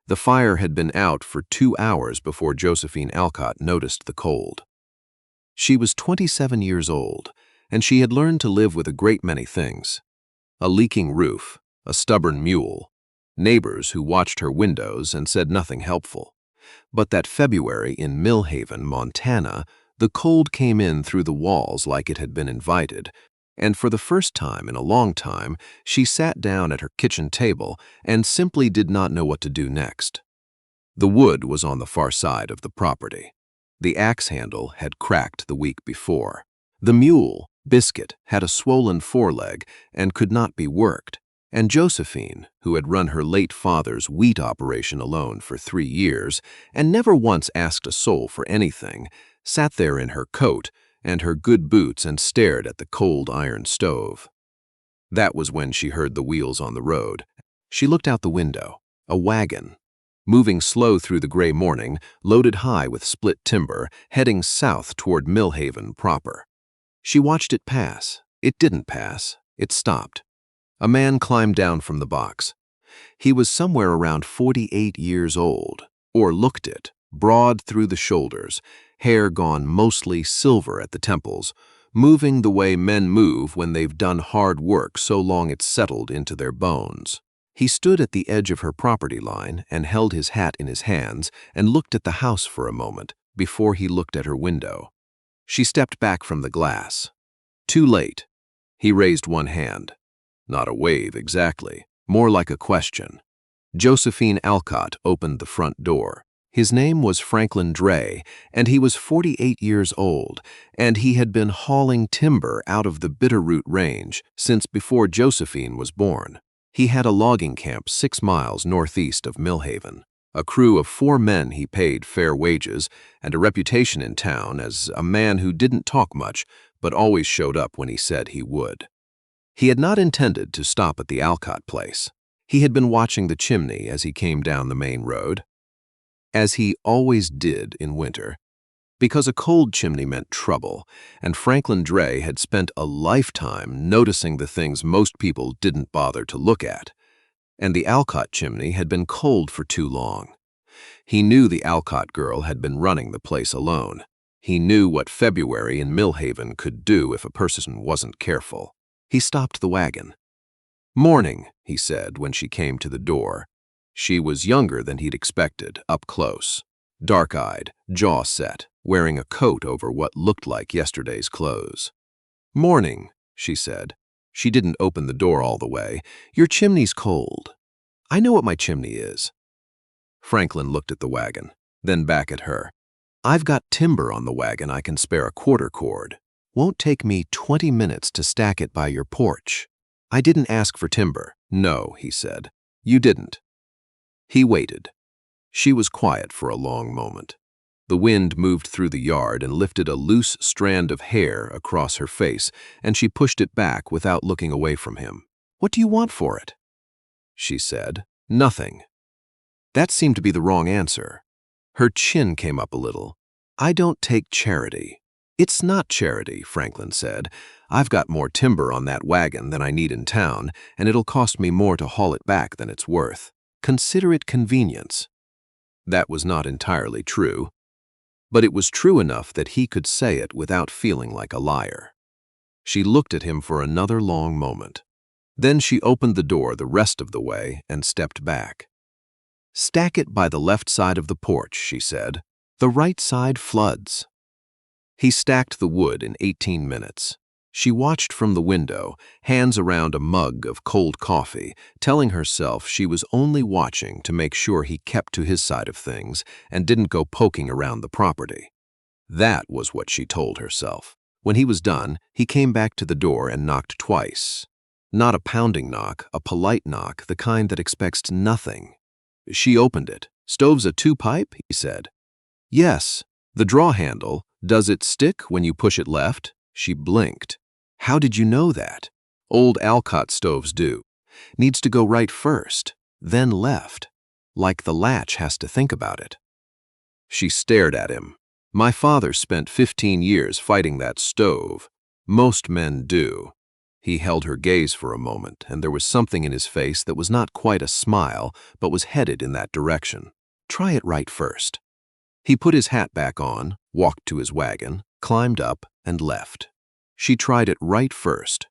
The fire had been out for 2 hours before Josephine Alcott noticed the cold. She was 27 years old, and she had learned to live with a great many things. A leaking roof, a stubborn mule, neighbors who watched her windows and said nothing helpful. But that February in Millhaven, Montana, the cold came in through the walls like it had been invited, and for the first time in a long time, she sat down at her kitchen table and simply did not know what to do next. The wood was on the far side of the property. The axe handle had cracked the week before. The mule, Biscuit, had a swollen foreleg and could not be worked, and Josephine, who had run her late father's wheat operation alone for 3 years and never once asked a soul for anything, sat there in her coat and her good boots and stared at the cold iron stove. That was when she heard the wheels on the road. She looked out the window. A wagon, moving slow through the gray morning, loaded high with split timber, heading south toward Millhaven proper. She watched it pass. It didn't pass. It stopped. A man climbed down from the box. He was somewhere around 48 years old, or looked it, broad through the shoulders, hair gone mostly silver at the temples, moving the way men move when they've done hard work so long it's settled into their bones. He stood at the edge of her property line and held his hat in his hands and looked at the house for a moment before he looked at her window. She stepped back from the glass. Too late. He raised one hand. Not a wave exactly, more like a question. Josephine Alcott opened the front door. His name was Franklin Dray, and he was 48 years old, and he had been hauling timber out of the Bitterroot Range since before Josephine was born. He had a logging camp 6 miles northeast of Millhaven, a crew of 4 men he paid fair wages, and a reputation in town as a man who didn't talk much but always showed up when he said he would. He had not intended to stop at the Alcott place. He had been watching the Chimney as he came down the main road, as he always did in winter, because a cold chimney meant trouble, and Franklin Dray had spent a lifetime noticing the things most people didn't bother to look at, and the Alcott chimney had been cold for too long. He knew the Alcott girl had been running the place alone. He knew what February in Millhaven could do if a person wasn't careful. He stopped the wagon. "Morning," he said when she came to the door. She was younger than he'd expected, up close, dark-eyed, jaw set, wearing a coat over what looked like yesterday's clothes. "Morning," she said. She didn't open the door all the way. "Your chimney's cold." "I know what my chimney is." Franklin looked at the wagon, then back at her. "I've got timber on the wagon I can spare a quarter cord. Won't take me 20 minutes to stack it by your porch." "I didn't ask for timber." "No," he said. "You didn't." He waited. She was quiet for a long moment. The wind moved through the yard and lifted a loose strand of hair across her face, and she pushed it back without looking away from him. "What do you want for it?" she said. "Nothing." That seemed to be the wrong answer. Her chin came up a little. "I don't take charity." "It's not charity," Franklin said. "I've got more timber on that wagon than I need in town, and it'll cost me more to haul it back than it's worth. Consider it convenience." That was not entirely true, but it was true enough that he could say it without feeling like a liar. She looked at him for another long moment. Then she opened the door the rest of the way and stepped back. "Stack it by the left side of the porch," she said. "The right side floods." He stacked the wood in 18 minutes. She watched from the window, hands around a mug of cold coffee, telling herself she was only watching to make sure he kept to his side of things and didn't go poking around the property. That was what she told herself. When he was done, he came back to the door and knocked twice. Not a pounding knock, a polite knock, the kind that expects nothing. She opened it. "Stove's a 2-pipe?" he said. "Yes." "The draw handle, does it stick when you push it left?" She blinked. "How did you know that?" "Old Alcott stoves do. Needs to go right first, then left. Like the latch has to think about it." She stared at him. "My father spent 15 years fighting that stove. Most men do." He held her gaze for a moment, and there was something in his face that was not quite a smile, but was headed in that direction. Try it right first. He put his hat back on, walked to his wagon, climbed up, and left. She tried it right first.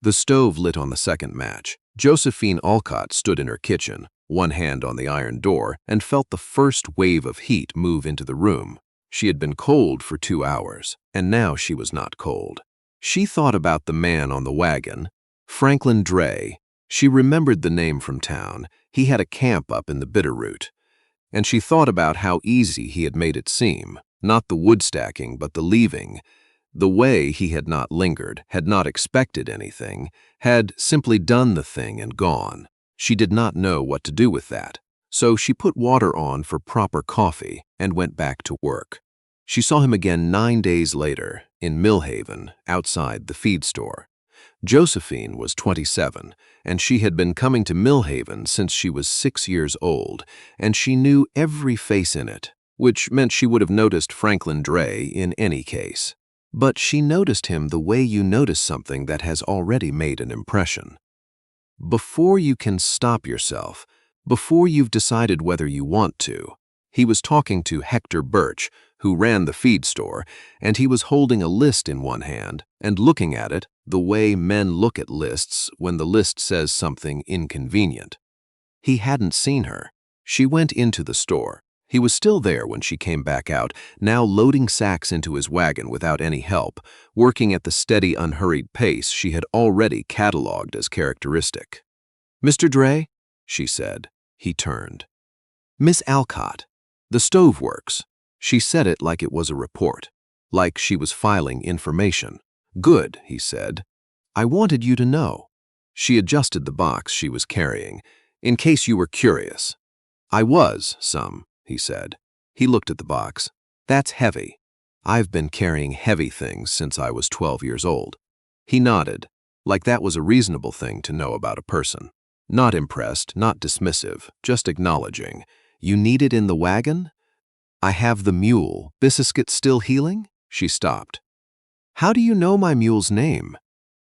The stove lit on the second match. Josephine Alcott stood in her kitchen, one hand on the iron door, and felt the first wave of heat move into the room. She had been cold for 2 hours, and now she was not cold. She thought about the man on the wagon, Franklin Dray. She remembered the name from town. He had a camp up in the Bitterroot. And she thought about how easy he had made it seem, not the wood stacking, but the leaving. The way he had not lingered, had not expected anything, had simply done the thing and gone. She did not know what to do with that, so she put water on for proper coffee and went back to work. She saw him again 9 days later, in Millhaven, outside the feed store. Josephine was 27, and she had been coming to Millhaven since she was 6 years old, and she knew every face in it, which meant she would have noticed Franklin Dray in any case. But she noticed him the way you notice something that has already made an impression. Before you can stop yourself, before you've decided whether you want to. He was talking to Hector Birch, who ran the feed store, and he was holding a list in one hand and looking at it the way men look at lists when the list says something inconvenient. He hadn't seen her. She went into the store. He was still there when she came back out, now loading sacks into his wagon without any help, working at the steady, unhurried pace she had already catalogued as characteristic. "Mr. Dray?" she said. He turned. "Miss Alcott. The stove works." She said it like it was a report, like she was filing information. "Good," he said. "I wanted you to know." She adjusted the box she was carrying, "in case you were curious." "I was, some," he said. He looked at the box. "That's heavy. I've been carrying heavy things since I was 12 years old." He nodded, like that was a reasonable thing to know about a person. Not impressed, not dismissive, just acknowledging. "You need it in the wagon?" "I have the mule. Biscuit still healing?" She stopped. "How do you know my mule's name?"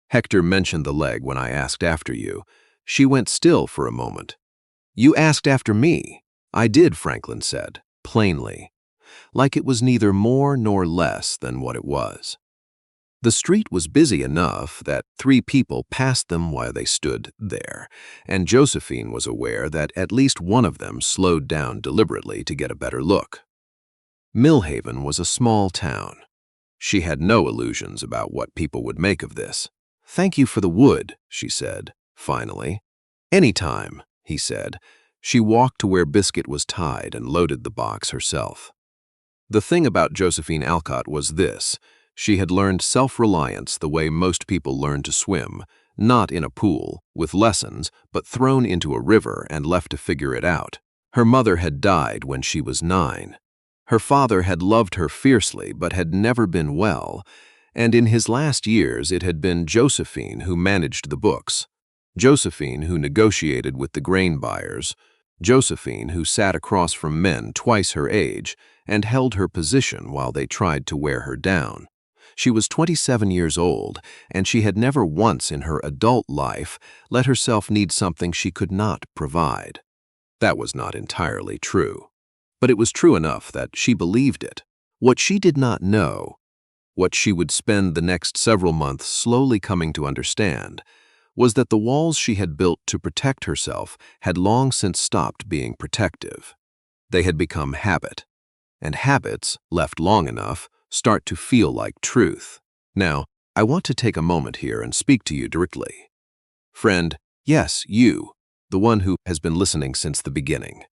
"Hector mentioned the leg when I asked after you." She went still for a moment. "You asked after me?" "I did," Franklin said, plainly, like it was neither more nor less than what it was. The street was busy enough that 3 people passed them while they stood there, and Josephine was aware that at least one of them slowed down deliberately to get a better look. Millhaven was a small town. She had no illusions about what people would make of this. "Thank you for the wood," she said, finally. "Any time," he said. She walked to where Biscuit was tied and loaded the box herself. The thing about Josephine Alcott was this. She had learned self-reliance the way most people learn to swim, not in a pool, with lessons, but thrown into a river and left to figure it out. Her mother had died when she was 9. Her father had loved her fiercely but had never been well, and in his last years it had been Josephine who managed the books, Josephine who negotiated with the grain buyers, Josephine who sat across from men twice her age and held her position while they tried to wear her down. She was 27 years old, and she had never once in her adult life let herself need something she could not provide. That was not entirely true. But it was true enough that she believed it. What she did not know, what she would spend the next several months slowly coming to understand, was that the walls she had built to protect herself had long since stopped being protective. They had become habit, and habits, left long enough, start to feel like truth. Now, I want to take a moment here and speak to you directly. Friend, yes, you, the one who has been listening since the beginning.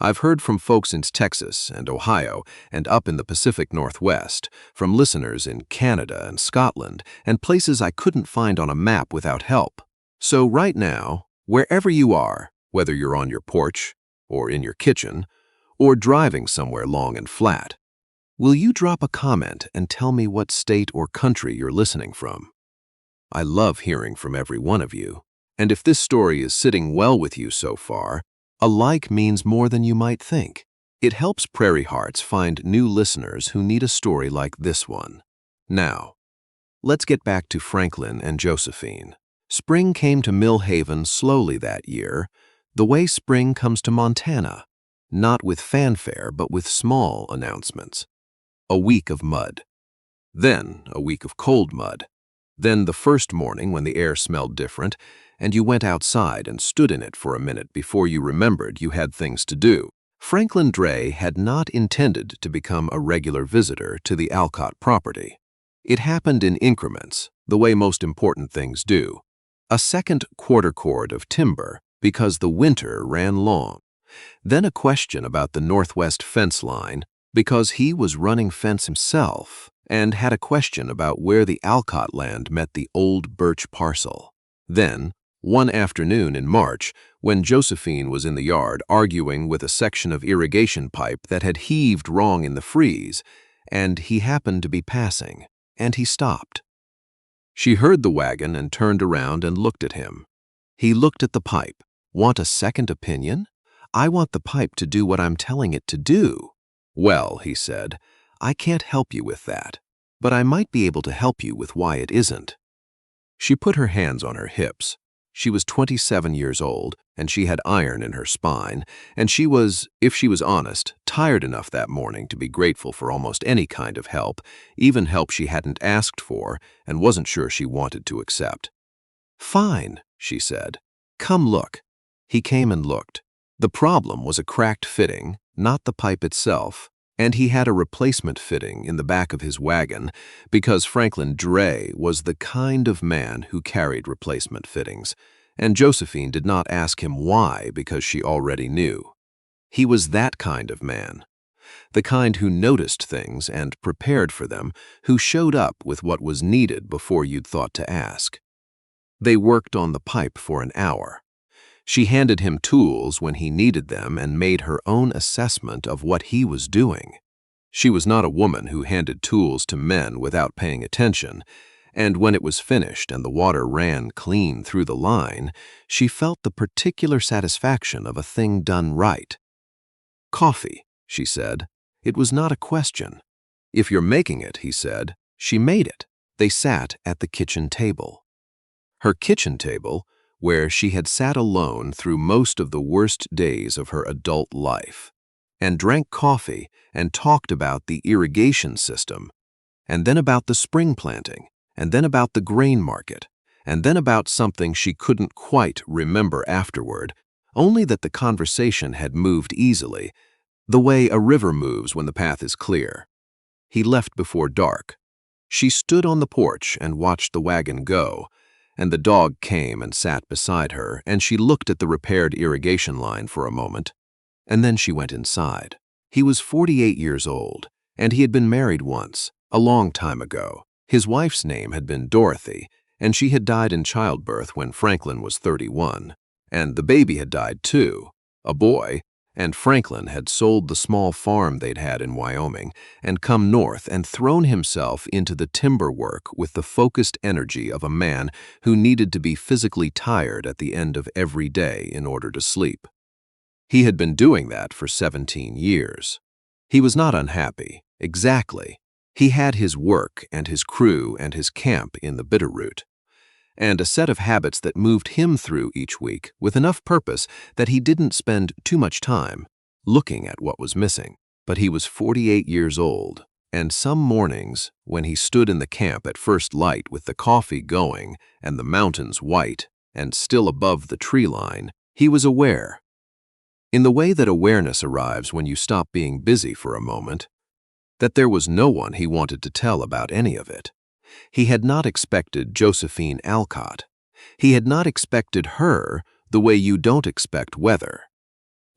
I've heard from folks in Texas and Ohio and up in the Pacific Northwest, from listeners in Canada and Scotland, and places I couldn't find on a map without help. So right now, wherever you are, whether you're on your porch, or in your kitchen, or driving somewhere long and flat, will you drop a comment and tell me what state or country you're listening from? I love hearing from every one of you, and if this story is sitting well with you so far, a like means more than you might think. It helps Prairie Hearts find new listeners who need a story like this one. Now, Let's get back to Franklin and Josephine. Spring came to Mill Haven slowly that year, the way spring comes to Montana, not with fanfare but with small announcements. A week of mud. Then a week of cold mud. Then the first morning when the air smelled different, and you went outside and stood in it for a minute before you remembered you had things to do. Franklin Dray had not intended to become a regular visitor to the Alcott property. It happened in increments, the way most important things do. A second quarter cord of timber, because the winter ran long. Then a question about the northwest fence line, because he was running fence himself, and had a question about where the Alcott land met the old birch parcel. Then, one afternoon in March, when Josephine was in the yard arguing with a section of irrigation pipe that had heaved wrong in the freeze, and he happened to be passing, and he stopped. She heard the wagon and turned around and looked at him. He looked at the pipe. Want a second opinion? I want the pipe to do what I'm telling it to do. Well, he said, I can't help you with that, but I might be able to help you with why it isn't. She put her hands on her hips. She was 27 years old, and she had iron in her spine, and she was, if she was honest, tired enough that morning to be grateful for almost any kind of help, even help she hadn't asked for and wasn't sure she wanted to accept. Fine, she said. Come look. He came and looked. The problem was a cracked fitting, not the pipe itself, and he had a replacement fitting in the back of his wagon because Franklin Dray was the kind of man who carried replacement fittings, and Josephine did not ask him why because she already knew. He was that kind of man, the kind who noticed things and prepared for them, who showed up with what was needed before you'd thought to ask. They worked on the pipe for an hour. She handed him tools when he needed them and made her own assessment of what he was doing. She was not a woman who handed tools to men without paying attention, and when it was finished and the water ran clean through the line, she felt the particular satisfaction of a thing done right. Coffee, she said. It was not a question. If you're making it, he said. She made it. They sat at the kitchen table. Her kitchen table, where she had sat alone through most of the worst days of her adult life, and drank coffee and talked about the irrigation system, and then about the spring planting, and then about the grain market, and then about something she couldn't quite remember afterward, only that the conversation had moved easily, the way a river moves when the path is clear. He left before dark. She stood on the porch and watched the wagon go, and the dog came and sat beside her, and she looked at the repaired irrigation line for a moment, and then she went inside. He was 48 years old, and he had been married once, a long time ago. His wife's name had been Dorothy, and she had died in childbirth when Franklin was 31, and the baby had died too, a boy, and Franklin had sold the small farm they'd had in Wyoming and come north and thrown himself into the timber work with the focused energy of a man who needed to be physically tired at the end of every day in order to sleep. He had been doing that for 17 years. He was not unhappy, exactly. He had his work and his crew and his camp in the Bitterroot, and a set of habits that moved him through each week with enough purpose that he didn't spend too much time looking at what was missing. But he was 48 years old, and some mornings, when he stood in the camp at first light with the coffee going and the mountains white and still above the tree line, he was aware, in the way that awareness arrives when you stop being busy for a moment, that there was no one he wanted to tell about any of it. He had not expected Josephine Alcott. He had not expected her the way you don't expect weather.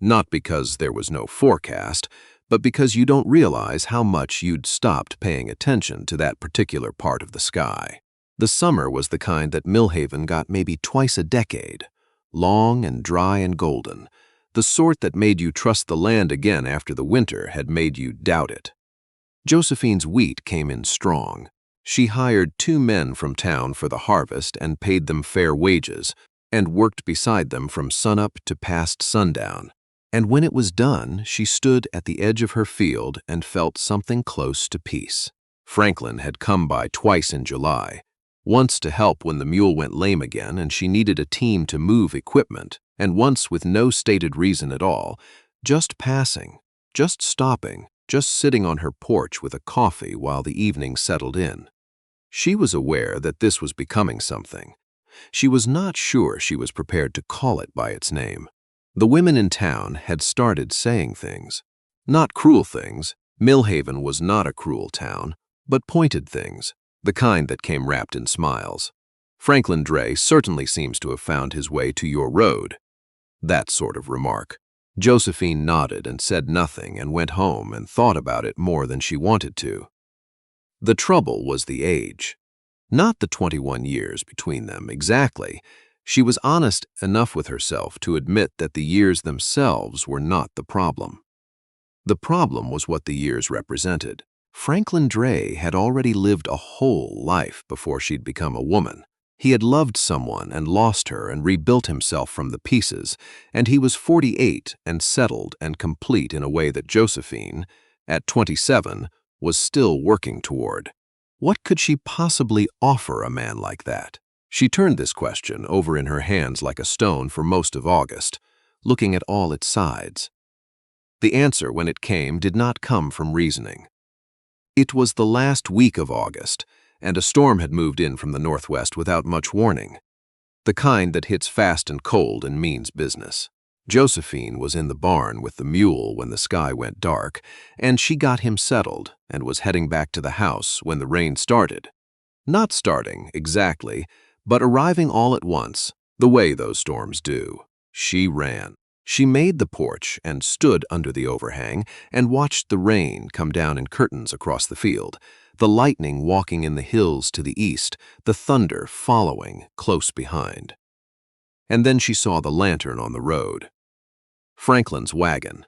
Not because there was no forecast, but because you don't realize how much you'd stopped paying attention to that particular part of the sky. The summer was the kind that Mill Haven got maybe twice a decade, long and dry and golden, the sort that made you trust the land again after the winter had made you doubt it. Josephine's wheat came in strong. She hired 2 men from town for the harvest and paid them fair wages, and worked beside them from sunup to past sundown. And when it was done, she stood at the edge of her field and felt something close to peace. Franklin had come by twice in July, once to help when the mule went lame again and she needed a team to move equipment, and once with no stated reason at all, just passing, just stopping, just sitting on her porch with a coffee while the evening settled in. She was aware that this was becoming something. She was not sure she was prepared to call it by its name. The women in town had started saying things. Not cruel things. Millhaven was not a cruel town, but pointed things, the kind that came wrapped in smiles. Franklin Dray certainly seems to have found his way to your road. That sort of remark. Josephine nodded and said nothing and went home and thought about it more than she wanted to. The trouble was the age. Not the 21 years between them exactly. She was honest enough with herself to admit that the years themselves were not the problem. The problem was what the years represented. Franklin Dray had already lived a whole life before she'd become a woman. He had loved someone and lost her and rebuilt himself from the pieces, and he was 48 and settled and complete in a way that Josephine, at 27, was still working toward. What could she possibly offer a man like that? She turned this question over in her hands like a stone for most of August, looking at all its sides. The answer, when it came, did not come from reasoning. It was the last week of August, and a storm had moved in from the northwest without much warning. The kind that hits fast and cold and means business. Josephine was in the barn with the mule when the sky went dark, and she got him settled and was heading back to the house when the rain started. Not starting, exactly, but arriving all at once, the way those storms do. She ran. She made the porch and stood under the overhang and watched the rain come down in curtains across the field, the lightning walking in the hills to the east, the thunder following close behind. And then she saw the lantern on the road. Franklin's wagon.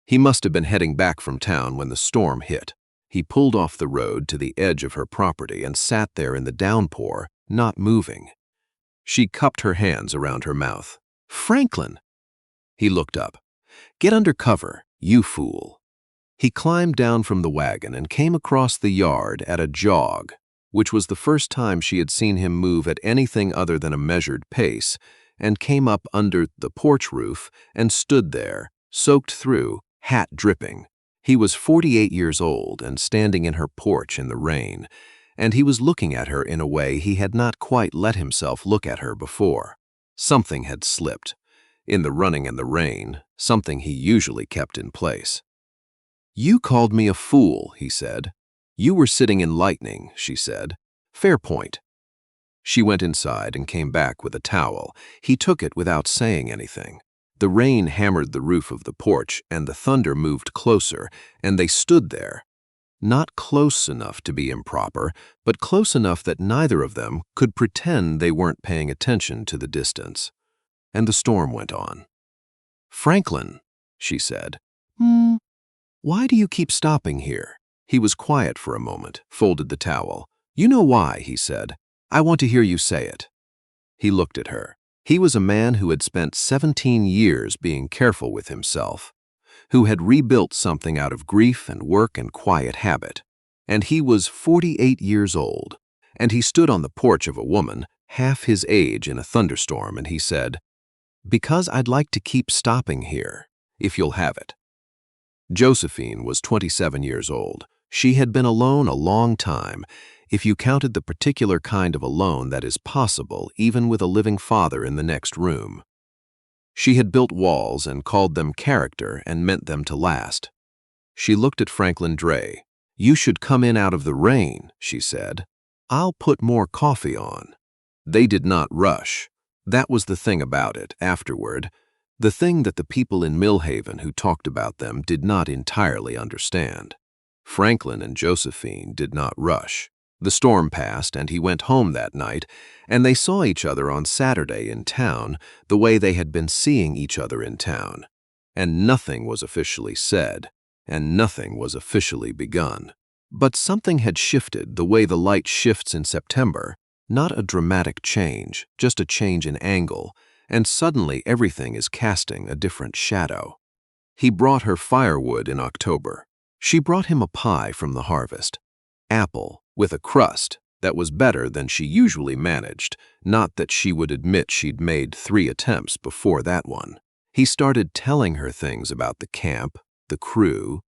He must have been heading back from town when the storm hit. He pulled off the road to the edge of her property and sat there in the downpour, not moving. She cupped her hands around her mouth. "Franklin!" He looked up. "Get under cover, you fool." He climbed down from the wagon and came across the yard at a jog, which was the first time she had seen him move at anything other than a measured pace, and came up under the porch roof and stood there, soaked through, hat dripping. He was 48 years old and standing in her porch in the rain, and he was looking at her in a way he had not quite let himself look at her before. Something had slipped. In the running and the rain, something he usually kept in place. "You called me a fool," he said. "You were sitting in lightning," she said. "Fair point." She went inside and came back with a towel. He took it without saying anything. The rain hammered the roof of the porch, and the thunder moved closer, and they stood there. Not close enough to be improper, but close enough that neither of them could pretend they weren't paying attention to the distance. And the storm went on. "Franklin," she said. Why do you keep stopping here?" He was quiet for a moment, folded the towel. "You know why," he said. "I want to hear you say it." He looked at her. He was a man who had spent 17 years being careful with himself, who had rebuilt something out of grief and work and quiet habit. And he was 48 years old, and he stood on the porch of a woman, half his age, in a thunderstorm, and he said, "Because I'd like to keep stopping here, if you'll have it." Josephine was 27 years old. She had been alone a long time, if you counted the particular kind of alone that is possible even with a living father in the next room. She had built walls and called them character and meant them to last. She looked at Franklin Dray. "You should come in out of the rain," she said. "I'll put more coffee on." They did not rush. That was the thing about it, afterward. The thing that the people in Millhaven who talked about them did not entirely understand. Franklin and Josephine did not rush. The storm passed, and he went home that night, and they saw each other on Saturday in town, the way they had been seeing each other in town. And nothing was officially said, and nothing was officially begun. But something had shifted the way the light shifts in September. Not a dramatic change, just a change in angle, and suddenly everything is casting a different shadow. He brought her firewood in October. She brought him a pie from the harvest. apple with a crust that was better than she usually managed, not that she would admit she'd made 3 attempts before that one. He started telling her things about the camp, the crew,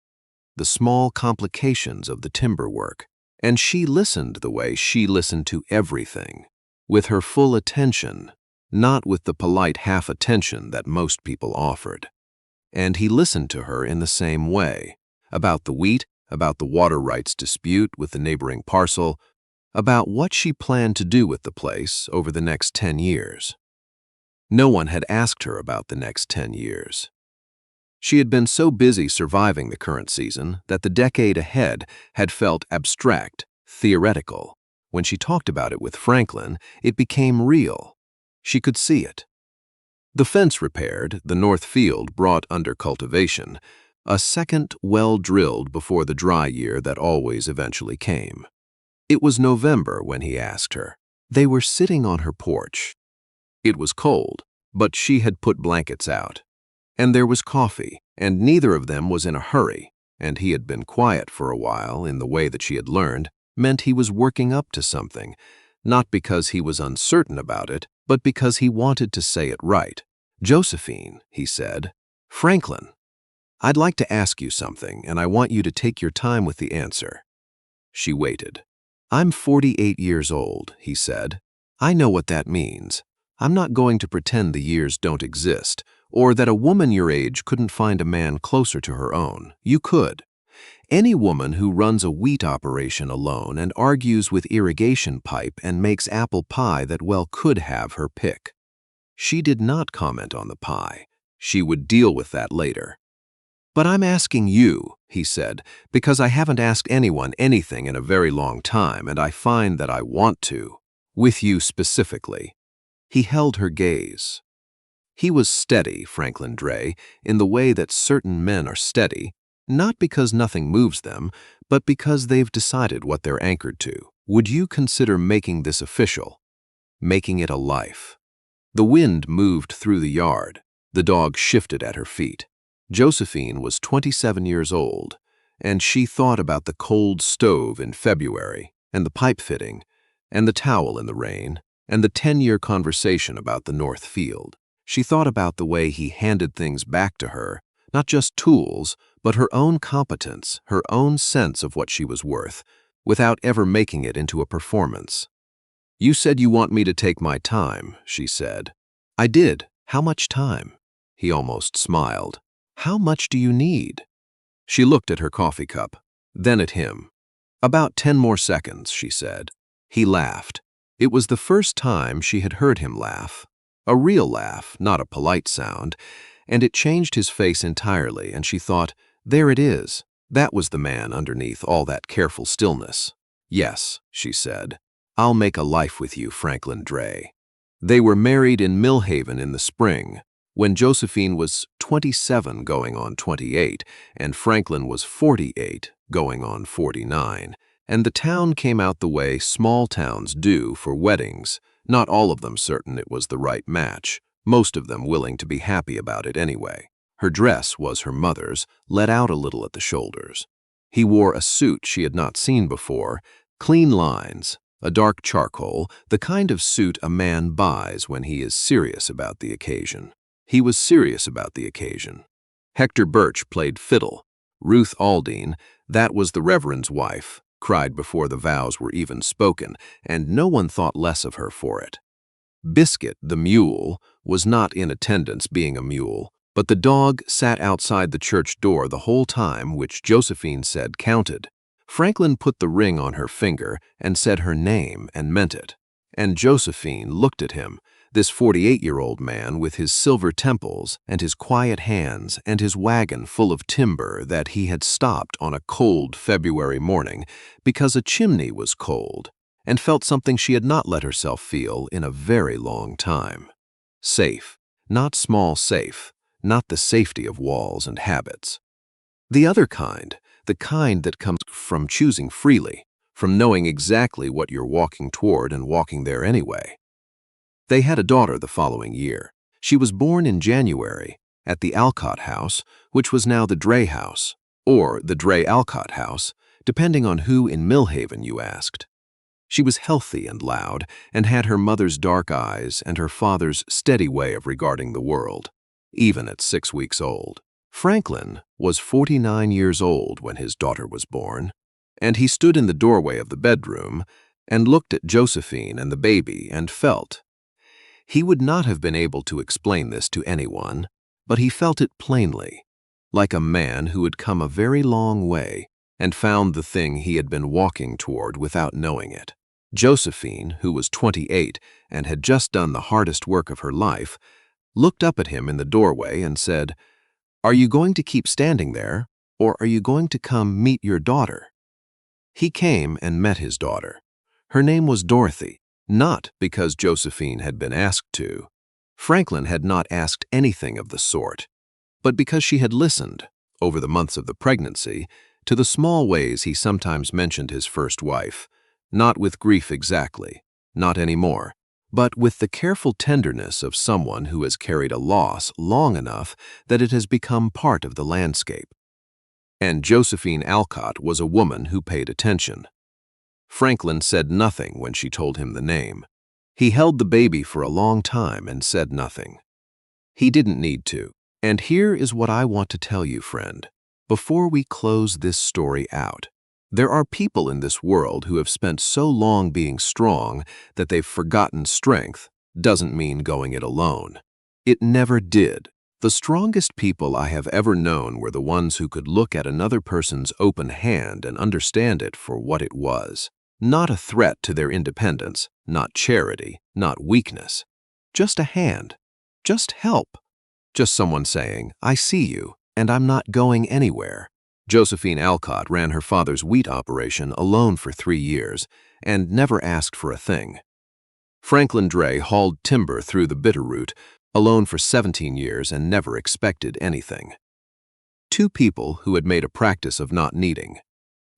the small complications of the timber work, and she listened the way she listened to everything, with her full attention, not with the polite half-attention that most people offered. And he listened to her in the same way, about the wheat, about the water rights dispute with the neighboring parcel, about what she planned to do with the place over the next 10 years. No one had asked her about the next 10 years. She had been so busy surviving the current season that the decade ahead had felt abstract, theoretical. When she talked about it with Franklin, it became real. She could see it. The fence repaired, the north field brought under cultivation, a second well drilled before the dry year that always eventually came. It was November when he asked her. They were sitting on her porch. It was cold, but she had put blankets out. And there was coffee, and neither of them was in a hurry, and he had been quiet for a while in the way that she had learned, meant he was working up to something, not because he was uncertain about it, but because he wanted to say it right. "Josephine," he said. "Franklin, I'd like to ask you something, and I want you to take your time with the answer." She waited. "I'm 48 years old," he said. "I know what that means. I'm not going to pretend the years don't exist, or that a woman your age couldn't find a man closer to her own. You could. Any woman who runs a wheat operation alone and argues with irrigation pipe and makes apple pie that well could have her pick." She did not comment on the pie. She would deal with that later. "But I'm asking you," he said, "because I haven't asked anyone anything in a very long time, and I find that I want to. With you specifically." He held her gaze. He was steady, Franklin Dray, in the way that certain men are steady, not because nothing moves them, but because they've decided what they're anchored to. "Would you consider making this official? Making it a life?" The wind moved through the yard. The dog shifted at her feet. Josephine was 27 years old, and she thought about the cold stove in February, and the pipe fitting, and the towel in the rain, and the 10-year conversation about the north field. She thought about the way he handed things back to her, not just tools, but her own competence, her own sense of what she was worth, without ever making it into a performance. "You said you want me to take my time," she said. "I did. How much time?" He almost smiled. "How much do you need?" She looked at her coffee cup, then at him. "About 10 more seconds," she said. He laughed. It was the first time she had heard him laugh. A real laugh, not a polite sound, and it changed his face entirely, and she thought, there it is. That was the man underneath all that careful stillness. "Yes," she said. "I'll make a life with you, Franklin Dray." They were married in Millhaven in the spring, when Josephine was 27 going on 28, and Franklin was 48 going on 49, and the town came out the way small towns do for weddings, not all of them certain it was the right match, most of them willing to be happy about it anyway. Her dress was her mother's, let out a little at the shoulders. He wore a suit she had not seen before, clean lines, a dark charcoal, the kind of suit a man buys when he is serious about the occasion. He was serious about the occasion. Hector Birch played fiddle. Ruth Aldine, that was the Reverend's wife, cried before the vows were even spoken, and no one thought less of her for it. Biscuit, the mule, was not in attendance being a mule, but the dog sat outside the church door the whole time, which Josephine said counted. Franklin put the ring on her finger and said her name and meant it. And Josephine looked at him, this 48-year-old man with his silver temples and his quiet hands and his wagon full of timber that he had stopped on a cold February morning because a chimney was cold, and felt something she had not let herself feel in a very long time. Safe, not small safe, not the safety of walls and habits. The other kind, the kind that comes from choosing freely, from knowing exactly what you're walking toward and walking there anyway. They had a daughter the following year. She was born in January at the Alcott house, which was now the Dray house, or the Dray Alcott house, depending on who in Millhaven you asked. She was healthy and loud, and had her mother's dark eyes and her father's steady way of regarding the world, even at 6 weeks old. Franklin was 49 years old when his daughter was born, and he stood in the doorway of the bedroom and looked at Josephine and the baby and felt. He would not have been able to explain this to anyone, but he felt it plainly, like a man who had come a very long way and found the thing he had been walking toward without knowing it. Josephine, who was 28 and had just done the hardest work of her life, looked up at him in the doorway and said, "Are you going to keep standing there, or are you going to come meet your daughter?" He came and met his daughter. Her name was Dorothy, not because Josephine had been asked to. Franklin had not asked anything of the sort, but because she had listened, over the months of the pregnancy, to the small ways he sometimes mentioned his first wife, not with grief exactly, not anymore, but with the careful tenderness of someone who has carried a loss long enough that it has become part of the landscape. And Josephine Alcott was a woman who paid attention. Franklin said nothing when she told him the name. He held the baby for a long time and said nothing. He didn't need to. And here is what I want to tell you, friend, before we close this story out. There are people in this world who have spent so long being strong that they've forgotten strength doesn't mean going it alone. It never did. The strongest people I have ever known were the ones who could look at another person's open hand and understand it for what it was. Not a threat to their independence, not charity, not weakness. Just a hand. Just help. Just someone saying, "I see you, and I'm not going anywhere." Josephine Alcott ran her father's wheat operation alone for 3 years and never asked for a thing. Franklin Dray hauled timber through the Bitterroot alone for 17 years and never expected anything. Two people who had made a practice of not needing.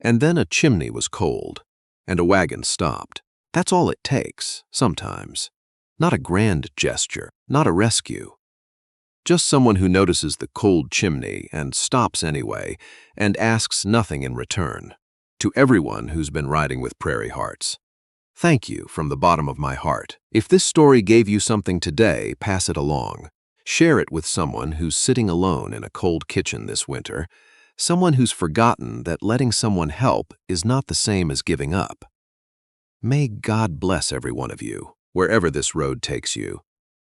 And then a chimney was cold, and a wagon stopped. That's all it takes, sometimes. Not a grand gesture, not a rescue. Just someone who notices the cold chimney and stops anyway and asks nothing in return. To everyone who's been riding with Prairie Hearts, thank you from the bottom of my heart. If this story gave you something today, pass it along. Share it with someone who's sitting alone in a cold kitchen this winter, someone who's forgotten that letting someone help is not the same as giving up. May God bless every one of you, wherever this road takes you.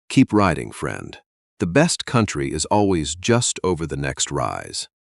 Keep riding, friend. The best country is always just over the next rise.